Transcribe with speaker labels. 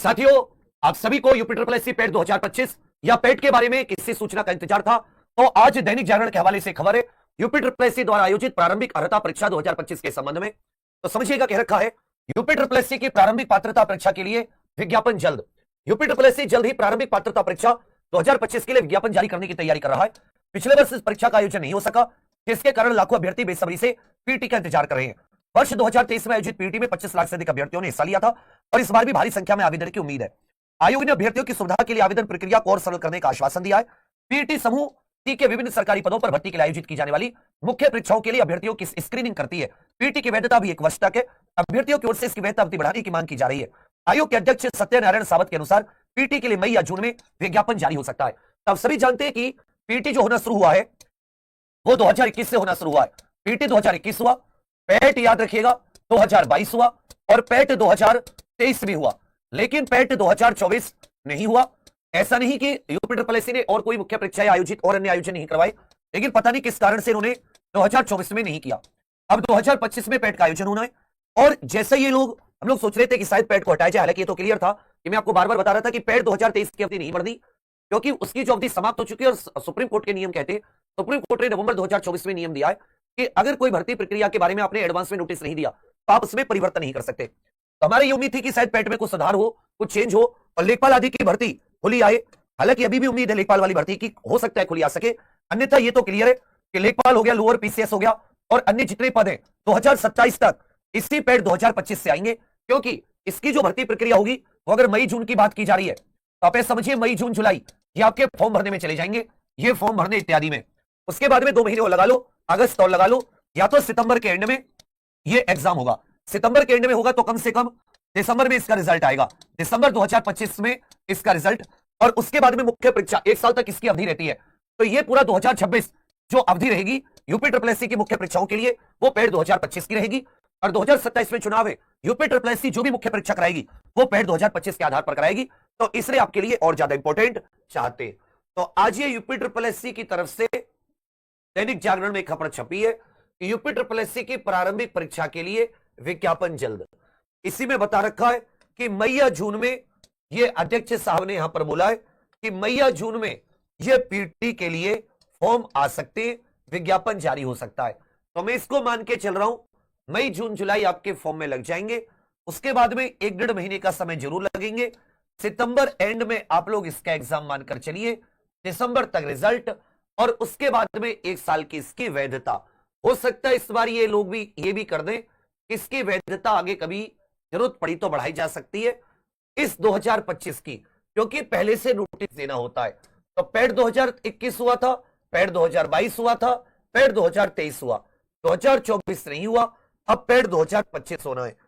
Speaker 1: साथियों, आप सभी को यूपी ट्रिपल एससी पेट 2025 या पेट के बारे में किसी सूचना का इंतजार था, तो आज दैनिक जागरण के हवाले से खबर है यूपी ट्रिपल एससी द्वारा आयोजित प्रारंभिक अर्हता परीक्षा 2025 के संबंध में। तो समझिएगा, कह रखा है यूपी ट्रिपल एससी की प्रारंभिक पात्रता परीक्षा के लिए विज्ञापन जल्द। यूपी ट्रिपल एससी जल्द ही प्रारंभिक पात्रता परीक्षा 2025 के लिए विज्ञापन जारी करने की तैयारी कर रहा है। पिछले वर्ष इस परीक्षा का आयोजन नहीं हो सका, जिसके कारण लाखों अभ्यर्थी बेसब्री से पीटी का इंतजार कर रहे हैं। वर्ष 2023 में आयोजित पीटी में 25 लाख से अधिक अभ्यर्थियों ने हिस्सा लिया था और इस बार भी भारी संख्या में आवेदन की उम्मीद है। आयोग ने अभ्यर्थियों की सुविधा के लिए आवेदन प्रक्रिया को और सरल करने का आश्वासन दिया है। पीटी समूह टी के विभिन्न सरकारी पदों पर भर्ती के लिए आयोजित की जाने वाली मुख्य परीक्षाओं के लिए अभ्यर्थियों की स्क्रीनिंग करती है। पीटी की वैधता भी 1 वर्ष तक है। अभ्यर्थियों की ओर से इसकी वैधता अवधि बढ़ाने की मांग की जा रही है। आयोग के अध्यक्ष सत्यनारायण सावत के अनुसार पीटी के लिए मई या जून में विज्ञापन जारी हो सकता है। तब सभी जानते हैं कि पीटी जो होना शुरू हुआ है वो 2021 से होना शुरू हुआ है। पीटी 2021 हुआ, पैट याद रखिएगा 2022 हुआ और पैट 2023 भी हुआ, लेकिन पैट 2024 नहीं हुआ। ऐसा नहीं कि यूपी ट्रिपल एससी ने और कोई मुख्य परीक्षाएं आयोजित और अन्य आयोजन नहीं करवाए, लेकिन पता नहीं किस कारण से इन्होंने 2024 में नहीं किया। अब 2025 में पैट का आयोजन होना है और जैसे ये लोग हम लोग सोच रहे थे कि शायद पैट को हटाया जाए, हालांकि ये तो क्लियर था कि मैं आपको बार बार बता रहा था कि पैट 2023 की अवधि नहीं बढ़नी, क्योंकि उसकी जो अवधि समाप्त हो चुकी है और सुप्रीम कोर्ट के नियम कहते हैं, सुप्रीम कोर्ट ने नवंबर 2024 में नियम दिया है कि अगर कोई भर्ती प्रक्रिया के बारे में आपने एडवांस में नोटिस नहीं दिया तो आप उसमें परिवर्तन नहीं कर सकते। तो हमारी ये उम्मीद थी कि शायद पैट में कुछ सुधार हो, कुछ चेंज हो और लेखपाल आदि की भर्ती खुली आए। हालांकि अभी भी उम्मीद है लेखपाल वाली भर्ती की, हो सकता है खुली आ सके। अन्यथा ये तो क्लियर है कि लेखपाल हो गया, लोअर पीसीएस हो गया और अन्य जितने पद हैं 2027 तक इसी पैट 2025 से आएंगे, क्योंकि इसकी जो भर्ती प्रक्रिया होगी वो अगर मई जून की बात की जा रही है तो आप समझिए मई जून जुलाई ये आपके फॉर्म भरने में चले जाएंगे, ये फॉर्म भरने इत्यादि में। उसके बाद में 2 महीने और लगा लो, अगस्त और लगा लो, या तो सितंबर के एंड में ये एग्जाम होगा। सितंबर के एंड में होगा तो कम से कम दिसंबर में इसका रिजल्ट आएगा, दिसंबर 2025 में इसका रिजल्ट। और उसके बाद में मुख्य परीक्षा 1 साल तक इसकी अवधि रहती है। तो ये पूरा 2026 जो अवधि रहेगी यूपी ट्रिपल एससी की मुख्य परीक्षाओं के लिए वो पैट 2025 की रहेगी। और 2027 में चुनाव है, यूपी ट्रिपल एससी जो भी मुख्य परीक्षा कराएगी वो पैट 2025 के आधार पर कराएगी। तो इसलिए आपके लिए और ज्यादा इंपॉर्टेंट चाहते। तो आज ये यूपी ट्रिपल एससी की तरफ से दैनिक जागरण में खबर छपी है कि यूपी ट्रिपल एससी की प्रारंभिक परीक्षा के लिए विज्ञापन जल्द। इसी में बता रखा है कि मई या जून में, ये अध्यक्ष साहब ने यहां पर बोला है कि मई या जून में ये पीटी के लिए फॉर्म आ सकते हैं, विज्ञापन जारी हो सकता है। तो मैं इसको मान के चल रहा हूं मई जून जुलाई आपके फॉर्म में लग जाएंगे। उसके बाद में 1-1.5 महीने का समय जरूर लगेंगे। सितंबर एंड में आप लोग इसका एग्जाम मानकर चलिए, दिसंबर तक रिजल्ट और उसके बाद में 1 साल की इसकी वैधता। हो सकता है इस बार ये लोग भी ये भी कर दें, इसकी वैधता आगे कभी जरूरत पड़ी तो बढ़ाई जा सकती है इस 2025 की, क्योंकि पहले से नोटिस देना होता है। तो पैट 2021 हुआ था, पैट 2022 हुआ था, पैट 2023 हुआ, 2024 नहीं हुआ, अब पैट 2025 होना है।